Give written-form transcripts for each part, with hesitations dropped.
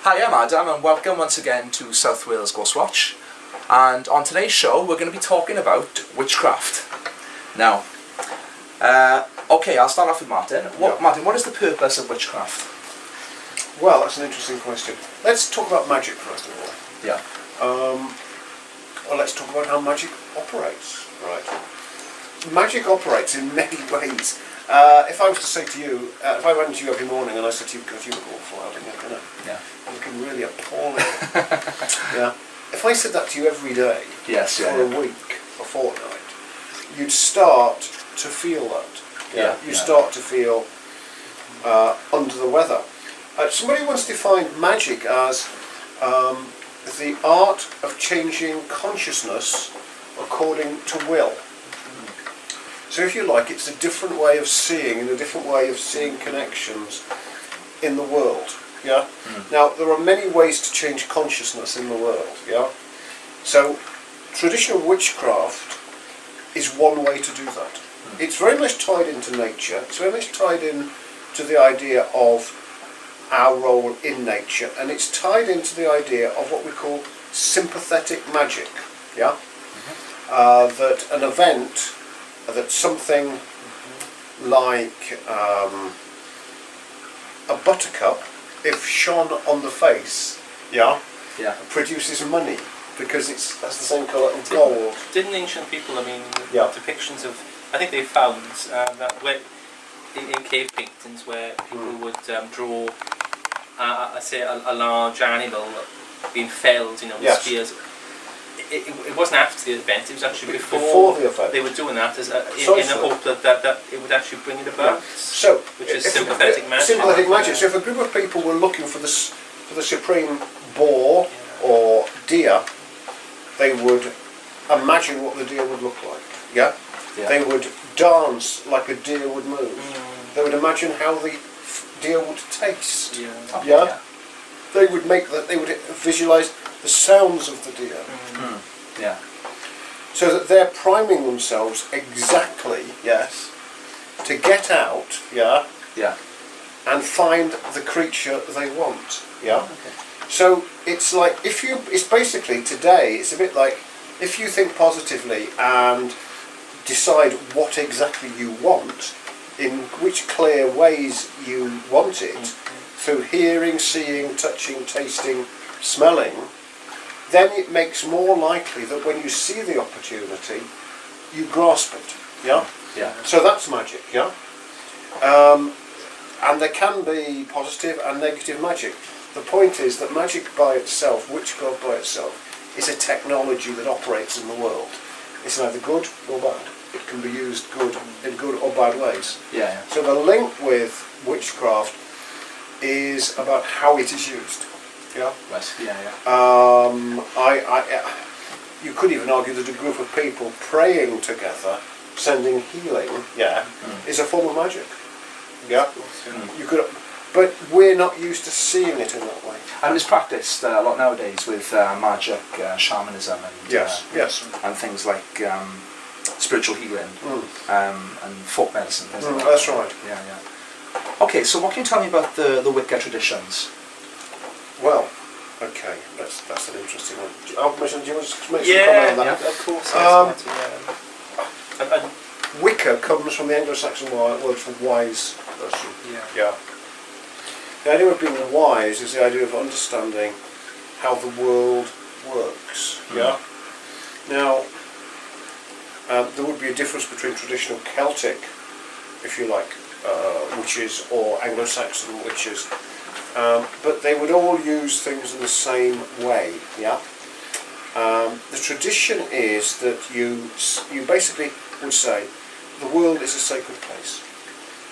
Hi, I'm Adam and welcome once again to South Wales Ghost Watch. And on today's show we're going to be talking about witchcraft. Now, okay, I'll start off with Martin. Martin, what is the purpose of witchcraft? Well, that's an interesting question. Let's talk about magic first of all. Yeah. Well, let's talk about how magic operates. Right. Magic operates in many ways. If I was to say to you, if I went to you every morning and I said to you, God, you look awful, Adam, you know, you're looking really appalling. Yeah. If I said that to you every day, for a week, a fortnight, you'd start to feel that. You'd start to feel under the weather. Somebody once defined magic as the art of changing consciousness according to will. So if you like, it's a different way of seeing and a different way of seeing connections in the world. Yeah. Now there are many ways to change consciousness in the world. Yeah. So traditional witchcraft is one way to do that. It's very much tied into nature. It's very much tied in to the idea of our role in nature, and it's tied into the idea of what we call sympathetic magic. Yeah. That an event, that something like a buttercup, if shone on the face, produces money because that's the same colour of gold. Didn't ancient people, depictions of, I think they found that in cave paintings where people would draw, a large animal being felled, with spears. It wasn't after the event, it was actually before the event. They were doing that in the hope that it would actually bring it about. So, which is sympathetic magic. Sympathetic magic. So if a group of people were looking for the supreme boar or deer, they would imagine what the deer would look like. Yeah? They would dance like a deer would move. They would imagine how the deer would taste. They would they would visualise the sounds of the deer. So that they're priming themselves exactly, to get out, and find the creature they want, So it's like, it's basically today, it's a bit like, if you think positively and decide what exactly you want, in which clear ways you want it, through hearing, seeing, touching, tasting, smelling, then it makes more likely that when you see the opportunity, you grasp it. So that's magic. And there can be positive and negative magic. The point is that magic by itself, witchcraft by itself, is a technology that operates in the world. It's neither good nor bad. It can be used in good or bad ways. So the link with witchcraft is about how it is used. You could even argue that a group of people praying together, sending healing, is a form of magic. You could, but we're not used to seeing it in that way. And it's practiced a lot nowadays with magic, shamanism, and and things like spiritual healing and folk medicine. Things like that. That's right. Okay, so what can you tell me about the Wicca traditions? Well, okay, that's an interesting one. Do you want to make some comment on that? Of course. Wicca comes from the Anglo-Saxon word for wise person. The idea of being wise is the idea of understanding how the world works. Now, there would be a difference between traditional Celtic, if you like, witches or Anglo-Saxon witches. But they would all use things in the same way. The tradition is that you basically would say the world is a sacred place.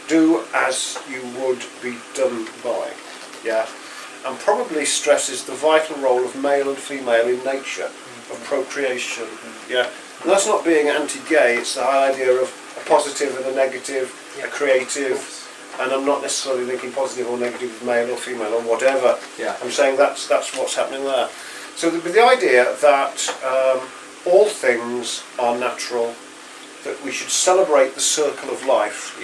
Do as you would be done by. And probably stresses the vital role of male and female in nature, of procreation. And that's not being anti-gay. It's the idea of a positive and a negative, a creative. And I'm not necessarily linking positive or negative with male or female or whatever. I'm saying that's what's happening there. So the idea that all things are natural, that we should celebrate the circle of life,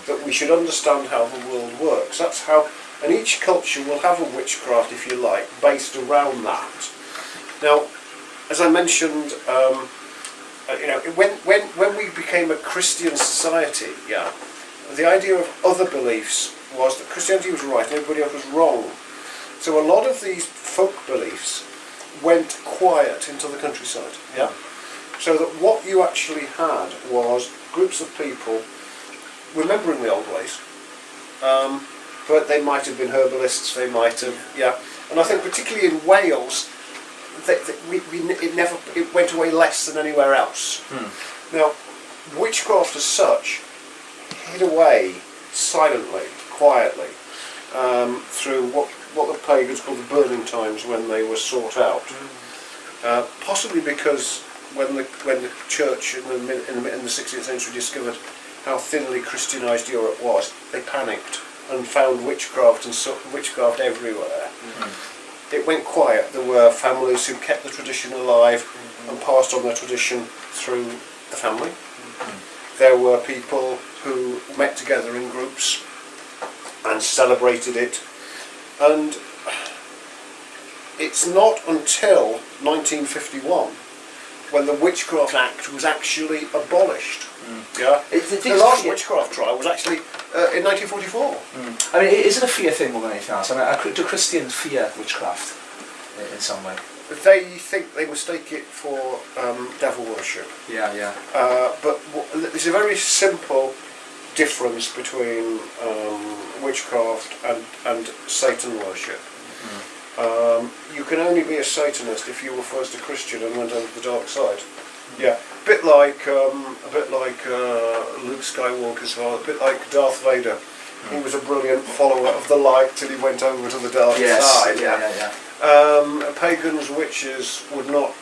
that we should understand how the world works. That's how and each culture will have a witchcraft, if you like, based around that. Now, as I mentioned, when we became a Christian society, the idea of other beliefs was that Christianity was right and everybody else was wrong. So a lot of these folk beliefs went quiet into the countryside. Yeah. So that what you actually had was groups of people remembering the old ways, but they might have been herbalists. They might have, And I think particularly in Wales, it went away less than anywhere else. Now, witchcraft as such hid away silently, quietly, through what the pagans called the burning times, when they were sought out. Possibly because when the church in the 16th century discovered how thinly Christianised Europe was, they panicked and found witchcraft and sought witchcraft everywhere. It went quiet. There were families who kept the tradition alive and passed on their tradition through the family. There were people who met together in groups and celebrated it. And it's not until 1951 when the Witchcraft Act was actually abolished. The last witchcraft trial was actually in 1944. I mean, is it a fear thing more than anything else? I mean, do Christians fear witchcraft in some way? They think they mistake it for devil worship. But there's a very simple difference between witchcraft and Satan worship. You can only be a Satanist if you were first a Christian and went over to the dark side. A bit like Luke Skywalker's father, a bit like Darth Vader. He was a brilliant follower of the light till he went over to the dark side. Pagans, witches would not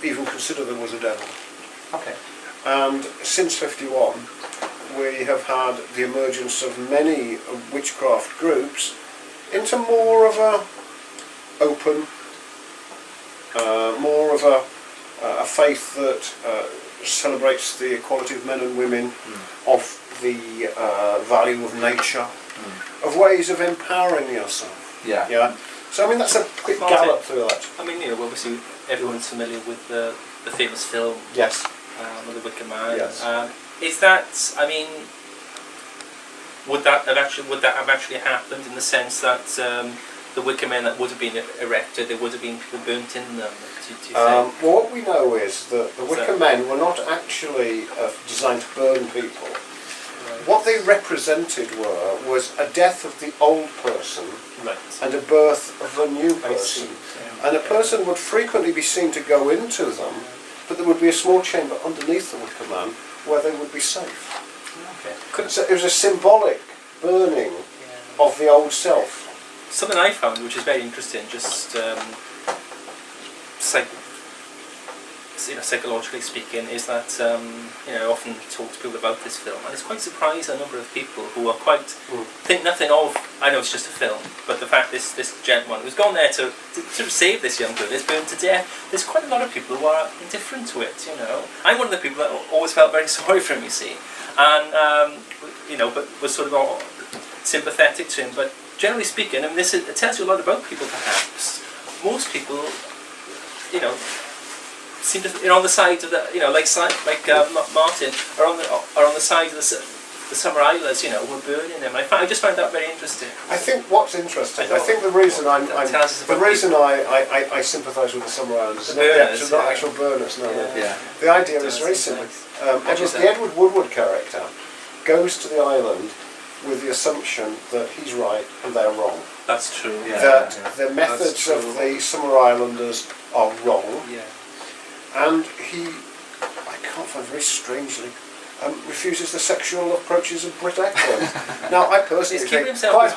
even consider there was a devil. Okay. And since 51, we have had the emergence of many witchcraft groups into more of a open, more of a faith that celebrates the equality of men and women, of the value of nature, of ways of empowering yourself. So I mean, that's a quick gallop through that. I mean, obviously everyone's familiar with the famous film. Yes. With the Wicker Man. Yes. Is that? I mean, would that have actually happened in the sense that the Wicker Men that would have been erected, there would have been people burnt in them? Do you think? Well, what we know is that the Wicker Men were not actually designed to burn people. What they represented was a death of the old person and a birth of a new person. And a person would frequently be seen to go into them, but there would be a small chamber underneath the Wicker Man where they would be safe. So it was a symbolic burning of the old self. Something I found, which is very interesting, just psychologically speaking, is that I often talk to people about this film, and it's quite surprised a number of people who are quite think nothing of. I know it's just a film, but the fact this gentleman who's gone there to save this young girl is burned to death. There's quite a lot of people who are indifferent to it. I'm one of the people that always felt very sorry for him. You see, and but was sort of sympathetic to him. But generally speaking, I mean, it tells you a lot about people. Perhaps most people, seem to on the side of the Martin are on the side of the Summer Islanders, were burning them. I just found that very interesting. I think what's interesting, I think the reason I sympathise with the Summer Islanders, not actual burners. The idea is very simple. The Edward Woodward character goes to the island with the assumption that he's right and they're wrong. That's true. That the methods of the Summer Islanders are wrong. And he, I can't find very strangely, refuses the sexual approaches of Britt Eklund. Now, I personally think quite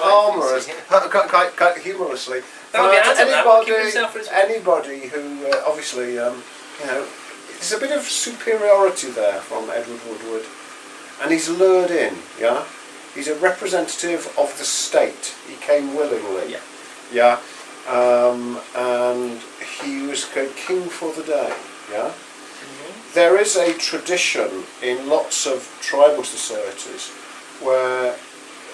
humorously, anybody who obviously, there's a bit of superiority there from Edward Woodward, and he's lured in. He's a representative of the state. He came willingly. And he was king for the day. There is a tradition in lots of tribal societies where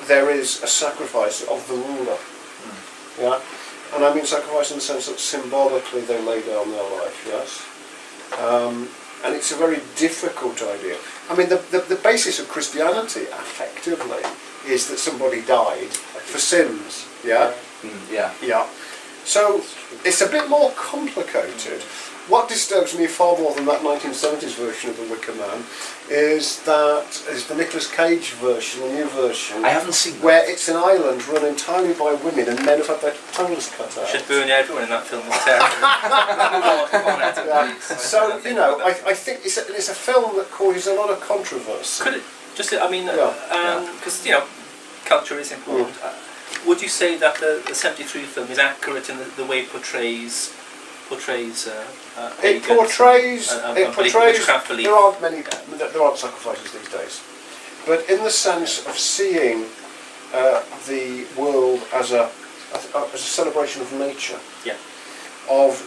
there is a sacrifice of the ruler. Yeah, and I mean sacrifice in the sense that symbolically they lay down their life. Yes, and it's a very difficult idea. I mean, the basis of Christianity, effectively, is that somebody died for sins. Yeah, yeah. So it's a bit more complicated. What disturbs me far more than that 1970s version of The Wicker Man is the Nicolas Cage version, the new version. I haven't seen that. Where it's an island run entirely by women and men have had their tongues cut out. Should burn everyone in that film. It's terrible. So, you know, I think it's a film that causes a lot of controversy. Could it, just, I mean, because, you know, culture is important. Would you say that the 73 film is accurate in the way it portrays it portrays witchcraft belief? there aren't sacrifices these days, but in the sense of seeing the world as a celebration of nature, of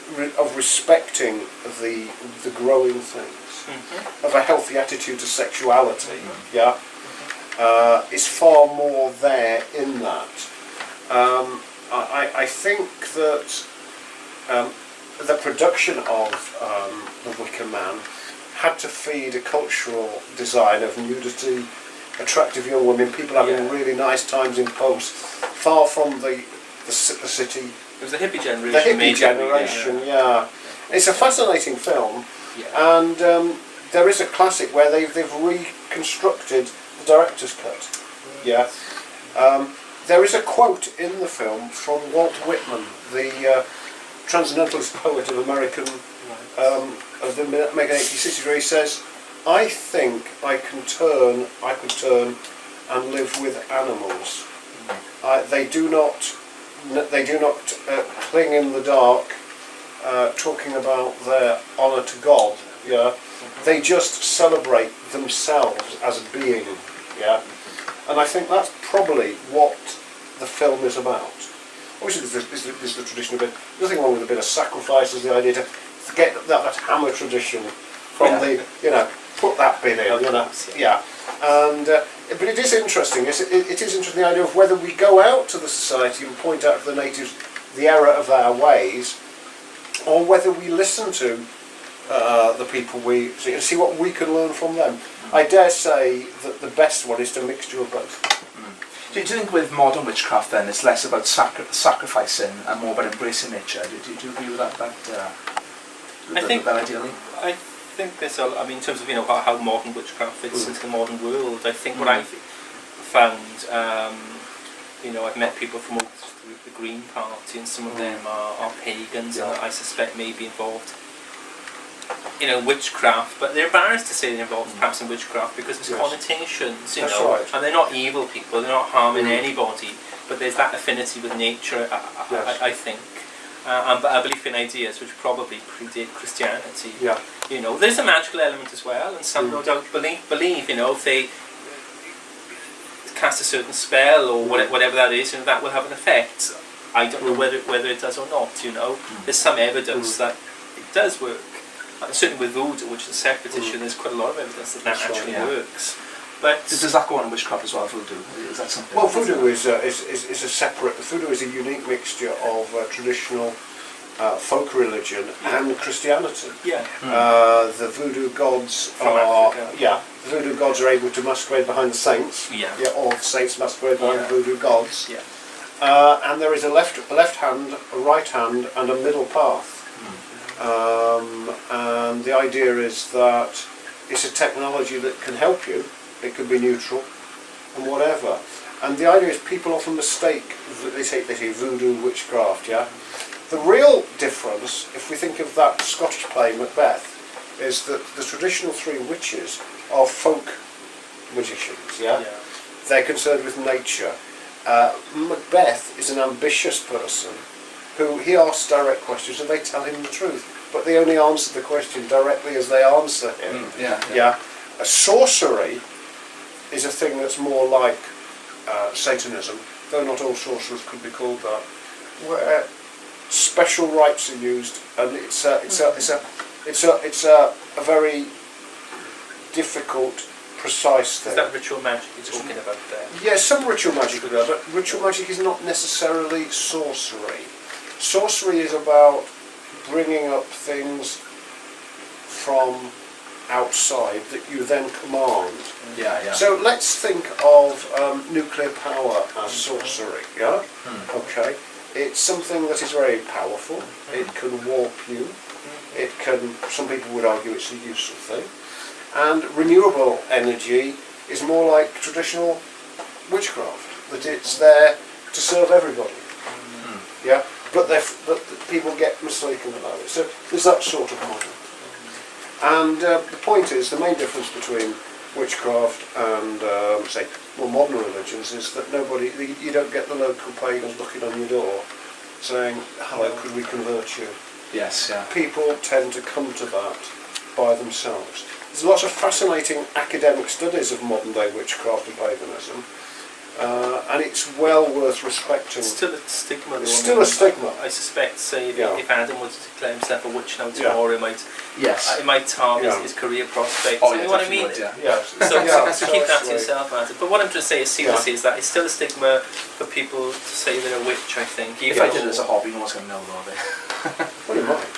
respecting the growing things, of a healthy attitude to sexuality, is far more there in that. I think that the production of The Wicker Man had to feed a cultural design of nudity, attractive young women, people having really nice times in pubs, far from the city. It was the hippie generation. The hippie generation, It's a fascinating film, and there is a classic where they've reconstructed the director's cut. There is a quote in the film from Walt Whitman, the transcendentalist poet of American of the American 1860s, where he says, "I think I could turn and live with animals. They do not cling in the dark, talking about their honour to God. They just celebrate themselves as a being. And I think that's probably what the film is about. Obviously, there's the tradition of it. Nothing wrong with a bit of sacrifice. There's the idea to get that hammer tradition from the, put that bit in, And but it is interesting. It is interesting, the idea of whether we go out to the society and point out to the natives the error of their ways, or whether we listen to the people we see and see what we can learn from them. I dare say that the best one is a mixture of both. Do you think with modern witchcraft then it's less about sacrificing and more about embracing nature? Do you agree with that ideally? I think there's in terms of how modern witchcraft fits into the modern world. I think what I've found, I've met people from the Green Party, and some of them are pagans, and I suspect may be involved witchcraft, but they're embarrassed to say they're involved perhaps in witchcraft because there's connotations, and they're not evil people, they're not harming anybody, but there's that affinity with nature, I think, but a belief in ideas which probably predate Christianity. There's a magical element as well, and some no doubt believe if they cast a certain spell or whatever that is, that will have an effect. I don't know whether it does or not. There's some evidence that it does work. Certainly with voodoo, which is a separate issue, there's quite a lot of evidence that actually works. But does that go on in witchcraft as well, voodoo? Is that something? Well, voodoo is a separate. Voodoo is a unique mixture of traditional folk religion and Christianity. The voodoo gods the voodoo gods are able to masquerade behind the saints. Or the saints masquerade behind the voodoo gods. And there is a left hand, a right hand, and a middle path. And the idea is that it's a technology that can help you. It can be neutral and whatever. And the idea is people often mistake, they say voodoo, witchcraft, The real difference, if we think of that Scottish play, Macbeth, is that the traditional three witches are folk magicians, They're concerned with nature. Macbeth is an ambitious person who he asks direct questions and they tell him the truth, but they only answer the question directly as they answer him. A sorcery is a thing that's more like Satanism, though not all sorcerers could be called that, where special rites are used, and it's a very difficult precise thing. Is that ritual magic you're talking about there? Yeah, some ritual magic, but ritual magic is not necessarily sorcery. Sorcery is about bringing up things from outside that you then command. Yeah. So let's think of nuclear power as sorcery, yeah? Okay. It's something that is very powerful. It can warp you. It can, some people would argue it's a useful thing. And renewable energy is more like traditional witchcraft, that it's there to serve everybody. Yeah? But people get mistaken about it. So there's that sort of model. And the point is, the main difference between witchcraft and, say, more modern religions is that you don't get the local pagans knocking on your door saying, hello, could we convert you? Yes, yeah. People tend to come to that by themselves. There's lots of fascinating academic studies of modern day witchcraft and paganism, and it's well worth respecting. It's still a stigma. It's still a stigma. I suspect, say, if Adam was to declare himself a witch now tomorrow, it might harm his career prospects. Oh, you know what I mean? So keep that to yourself, Adam. But what I'm trying to say is, seriously, is that it's still a stigma for people to say they're a witch, I think. If I did it as a hobby, no one's going to know about it. Well, you might.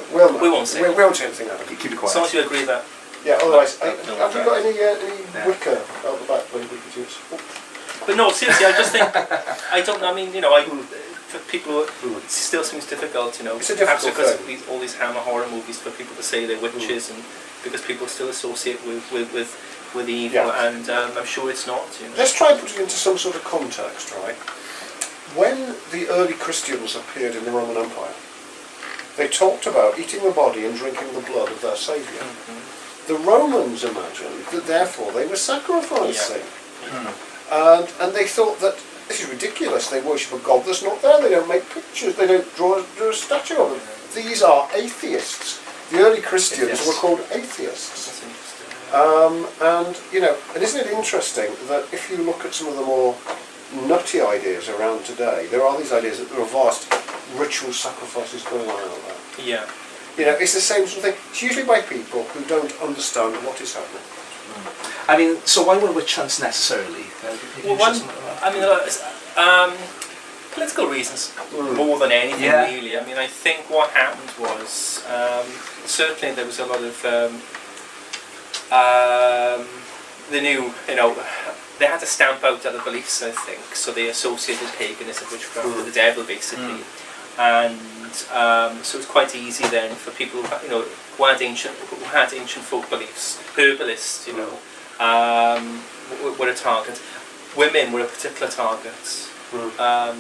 We won't say. We won't say anything, Adam. Keep it quiet. As long as you agree that. Yeah, otherwise, have you got any wicker out the back where we could use? But no, seriously, I just think, for people, it still seems difficult, It's a difficult because thing. of all these Hammer horror movies, for people to say they're witches, and because people still associate with evil, and I'm sure it's not. Let's try and put it into some sort of context, right? When the early Christians appeared in the Roman Empire, they talked about eating the body and drinking the blood of their saviour. The Romans imagined that therefore they were sacrificing. And they thought that this is ridiculous. They worship a god that's not there. They don't make pictures. They don't draw a statue of them. These are atheists. The early Christians were called atheists. And isn't it interesting that if you look at some of the more nutty ideas around today, there are these ideas that there are vast ritual sacrifices going on out there. Yeah. It's the same sort of thing. It's usually by people who don't understand what is happening. I mean, so why were witch hunts necessarily? Political reasons more than anything, really. I mean, I think what happened was certainly there was a lot of they had to stamp out other beliefs, I think, so they associated paganism, witchcraft, with the devil, basically, and so it was quite easy then for people who had ancient folk beliefs. Herbalists, were a target. Women were a particular target,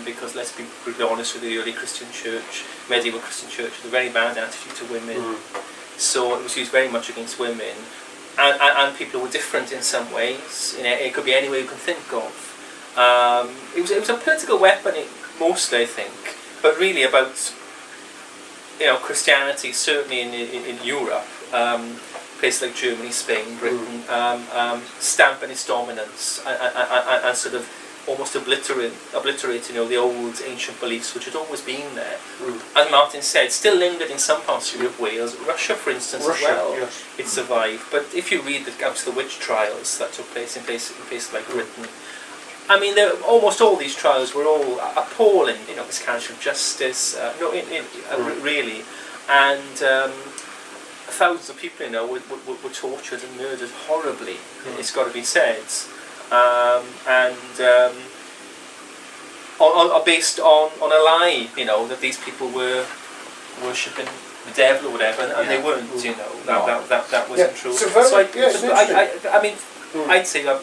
because let's be brutally honest with the early Christian church, medieval Christian church, had a very bad attitude to women, so it was used very much against women. And people were different in some ways. It could be any way you can think of. It was a political weapon, mostly, I think, but really about Christianity, certainly in Europe, places like Germany, Spain, Britain, stamping its dominance and sort of almost obliterate the old ancient beliefs which had always been there. As Martin said, still lingered in some parts of Wales. Russia, for instance, as well, it survived. But if you read the witch trials that took place in places like Britain, I mean, almost all these trials were all appalling. Miscarriage of justice, really, and thousands of people were tortured and murdered horribly. It's got to be said. Based on a lie, that these people were worshipping the devil or whatever, and they weren't. That wasn't true. I mean, I'd say that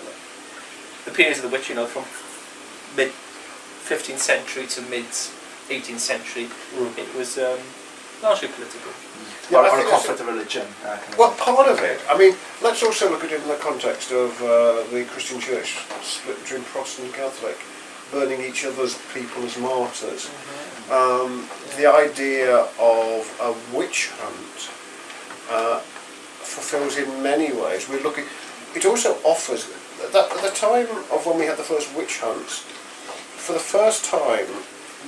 the periods of the witch, from mid 15th century to mid 18th century, it was largely political. Or a conflict of religion. Well, part of it. I mean, let's also look at it in the context of the Christian Church split between Protestant and Catholic, burning each other's people as martyrs. The idea of a witch hunt fulfills in many ways. It also offers, at the time of when we had the first witch hunts, for the first time,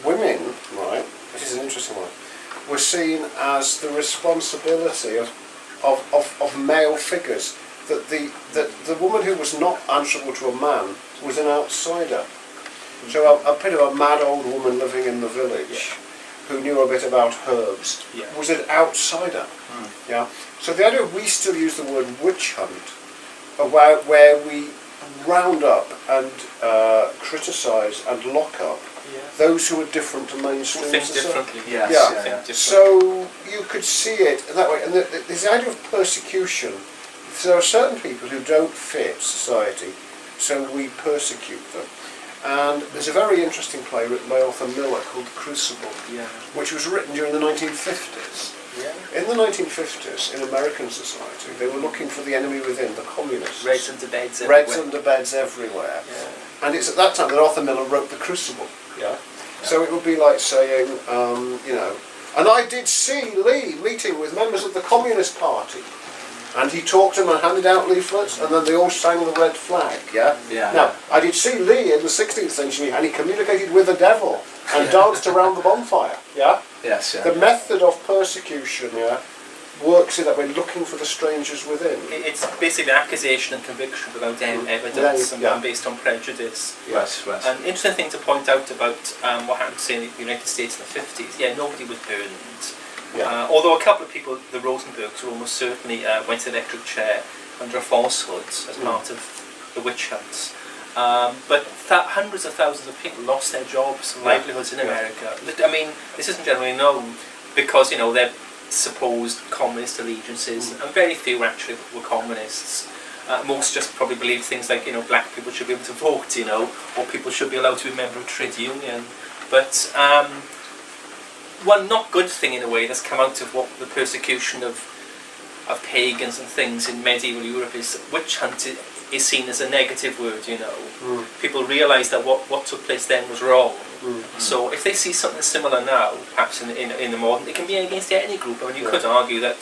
women, right, this is an interesting one, were seen as the responsibility of of male figures. That the woman who was not answerable to a man was an outsider. So a bit of a mad old woman living in the village who knew a bit about herbs was an outsider. Yeah. So the idea we still use the word witch hunt, where we round up and criticise and lock up those who are different to mainstream Think society. differently. Yes. So you could see it that way. And this idea of persecution, there are certain people who don't fit society, so we persecute them. And there's a very interesting play written by Arthur Miller called The Crucible, which was written during the 1950s. In the 1950s, in American society, they were looking for the enemy within, the communists. Reds under beds everywhere. Reds under beds everywhere. And it's at that time that Arthur Miller wrote The Crucible. So it would be like saying, you know, and I did see Lee meeting with members of the Communist Party. And he talked to them and handed out leaflets, and then they all sang the red flag, Now, I did see Lee in the 16th century, and he communicated with the devil, and danced around the bonfire, The method of persecution, works in that way, looking for the strangers within. It's basically accusation and conviction without any evidence, and based on prejudice. Yes. An interesting thing to point out about what happened, say, in the United States in the 50s, nobody was burned. Although a couple of people, the Rosenbergs, almost certainly went to the electric chair under a falsehood as part of the witch hunts. But hundreds of thousands of people lost their jobs and livelihoods in America. I mean, this isn't generally known because, they're supposed communist allegiances, and very few actually were communists. Most just probably believed things like, black people should be able to vote, or people should be allowed to be a member of a trade union. But one not good thing in a way that's come out of what the persecution of pagans and things in medieval Europe is witch hunt is seen as a negative word, People realise that what took place then was wrong. So if they see something similar now, perhaps in the modern, it can be against any group. I mean, you could argue that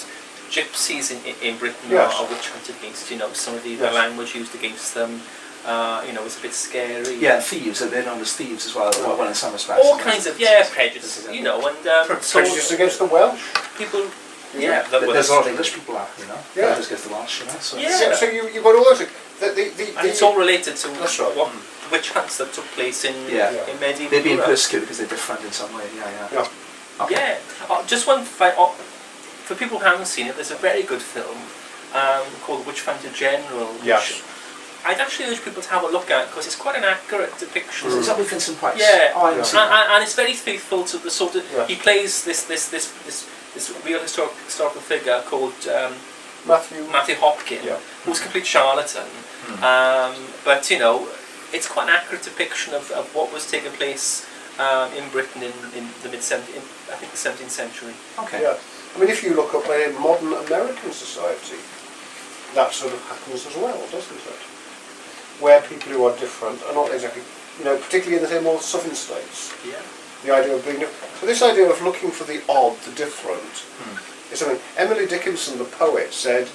gypsies in Britain are witch hunted against, some of the language used against them. It's a bit scary. Yeah, thieves, they're known as thieves as well, well in some respects. All kinds of, prejudices, and... Prejudice against the Welsh? People... there's a lot of English people out, prejudice against the Welsh, So you've got all those... and it's all related to what witch hunts that took place in medieval They're being Europe. persecuted because they're different in some way, Okay. Just one... for people who haven't seen it, there's a very good film called Witchfinder General, which I'd actually urge people to have a look at because it's quite an accurate depiction. Is that with Vincent Price? Yeah, I haven't seen that. And it's very faithful to the sort of he plays this real historical figure called Matthew Hopkins, who's a complete charlatan. But it's quite an accurate depiction of what was taking place in Britain in the I think the 17th century. Okay. Yeah. I mean, if you look up in modern American society, that sort of happens as well, doesn't it? Where people who are different are not exactly, particularly in the say, more southern states. The idea of being so this idea of looking for the odd, the different, is something. Emily Dickinson, the poet, said,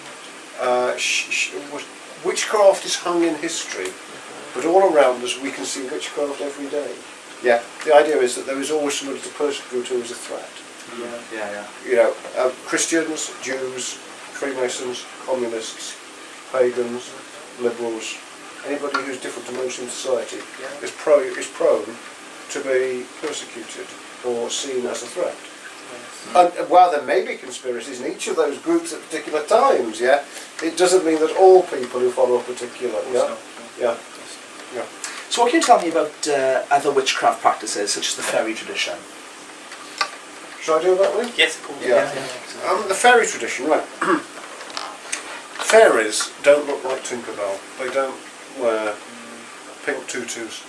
"Witchcraft is hung in history, but all around us we can see witchcraft every day." Yeah. The idea is that there is always somebody to persecute who is a threat. Christians, Jews, Freemasons, communists, pagans, liberals, anybody who's different to mainstream society is prone to be persecuted or seen as a threat. And while there may be conspiracies in each of those groups at particular times, it doesn't mean that all people who follow a particular, So what can you tell me about other witchcraft practices, such as the fairy tradition? Shall I do it that way? Yes, of course. The fairy tradition, right. Fairies don't look like Tinkerbell. They don't wear pink tutus.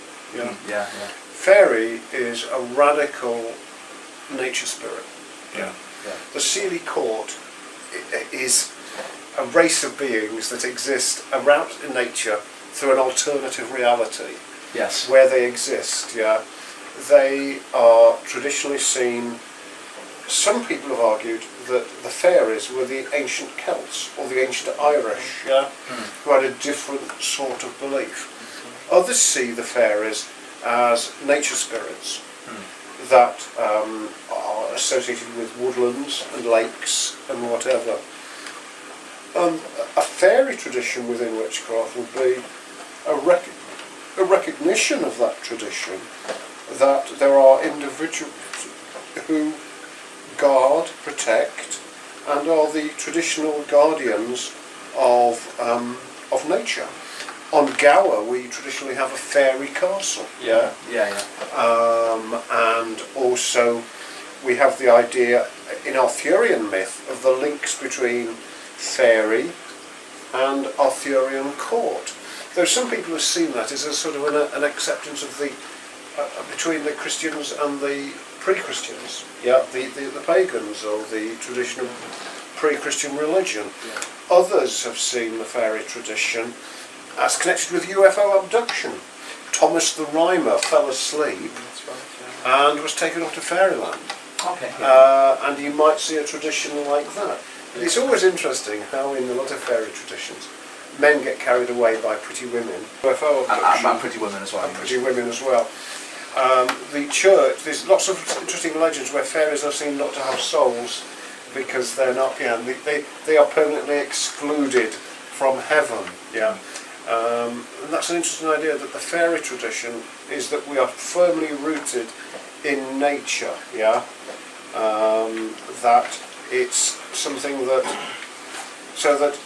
Fairy is a radical nature spirit. The Seelie Court is a race of beings that exist around in nature through an alternative reality. Where they exist, they are traditionally seen. Some people have argued that the fairies were the ancient Celts or the ancient Irish, who had a different sort of belief. Others see the fairies as nature spirits that are associated with woodlands and lakes and whatever. A fairy tradition within witchcraft would be a recognition of that tradition, that there are individuals who guard, protect, and are the traditional guardians of nature. On Gower, we traditionally have a fairy castle. Yeah. And also we have the idea in Arthurian myth of the links between fairy and Arthurian court. Though some people have seen that as a sort of an acceptance of the between the Christians and the pre-Christians, the pagans or the traditional pre-Christian religion. Yeah. Others have seen the fairy tradition as connected with UFO abduction. Thomas the Rhymer fell asleep and was taken off to fairyland. Okay. And you might see a tradition like that. But it's always interesting how in a lot of fairy traditions men get carried away by pretty women. UFO abduction. And pretty women as well. And pretty women as well. The church, there's lots of interesting legends where fairies are seen not to have souls because they're not, they are permanently excluded from heaven. Yeah. And that's an interesting idea, that the fairy tradition is that we are firmly rooted in nature, that it's something that, so that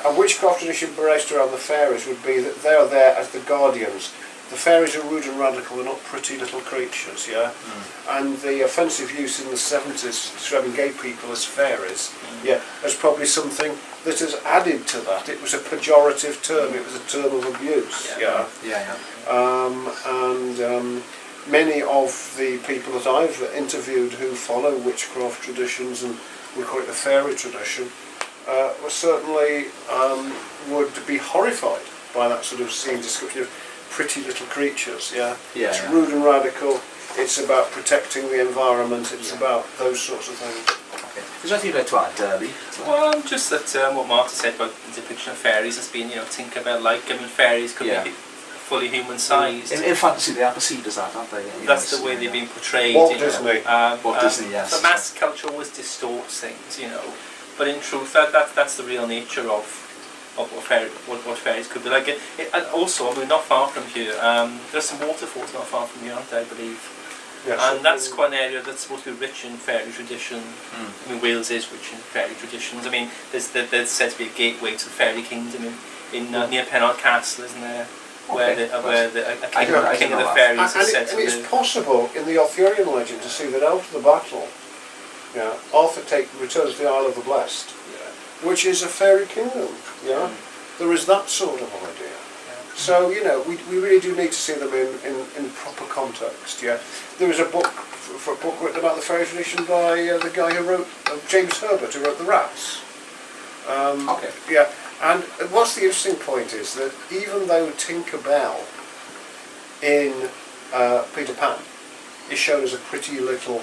a witchcraft tradition based around the fairies would be that they are there as the guardians. The fairies are rude and radical, they're not pretty little creatures, and the offensive use in the 70s describing gay people as fairies, is probably something that has added to that. It was a pejorative term, it was a term of abuse, and many of the people that I've interviewed who follow witchcraft traditions, and we call it the fairy tradition, certainly would be horrified by that sort of scene description of pretty little creatures, It's rude and radical, it's about protecting the environment, it's about those sorts of things. Okay. Is there anything you'd like to add, Derby? Well, just that what Martha said about the depiction of fairies as being, Tinkerbell-like. I mean, fairies could be fully human-sized. In fantasy, they are perceived as that, aren't they? That's the way they've been portrayed. Walt Disney. Walt Disney, yes. The mass culture always distorts things, But in truth, that's the real nature of what fairies could be like. And also, I mean, not far from here, there's some waterfalls not far from here, aren't there, I believe? Yes. And that's quite an area that's supposed to be rich in fairy tradition. I mean, Wales is rich in fairy traditions. I mean, there's said to be a gateway to the fairy kingdom in near Pennard Castle, isn't there? Where a king of the fairies is said to live. And it's possible in the Arthurian legend to see that after the battle, Arthur returns to the Isle of the Blessed, which is a fairy kingdom. There is that sort of idea. So we really do need to see them in proper context. There was a book written about the fairy tradition by the guy who wrote James Herbert, who wrote The Rats. And what's the interesting point is that even though Tinker Bell in Peter Pan is shown as a pretty little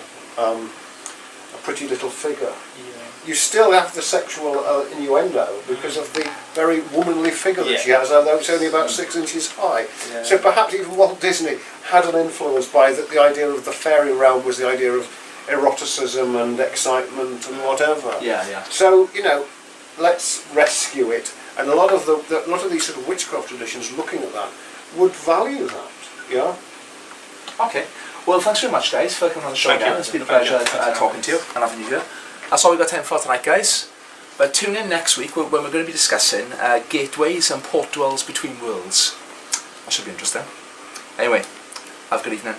figure, you still have the sexual innuendo because of the very womanly figure that she has, although it's only about 6 inches high. So perhaps even Walt Disney had an influence by that. The idea of the fairy realm was the idea of eroticism and excitement and whatever. So let's rescue it. And a lot of these sort of witchcraft traditions, looking at that, would value that. Okay. Well, thanks very much, guys, for coming on the show again. It's been a pleasure talking to you and having you here. That's all we've got time for tonight, guys. But tune in next week when we're going to be discussing gateways and portals between worlds. That should be interesting. Anyway, have a good evening.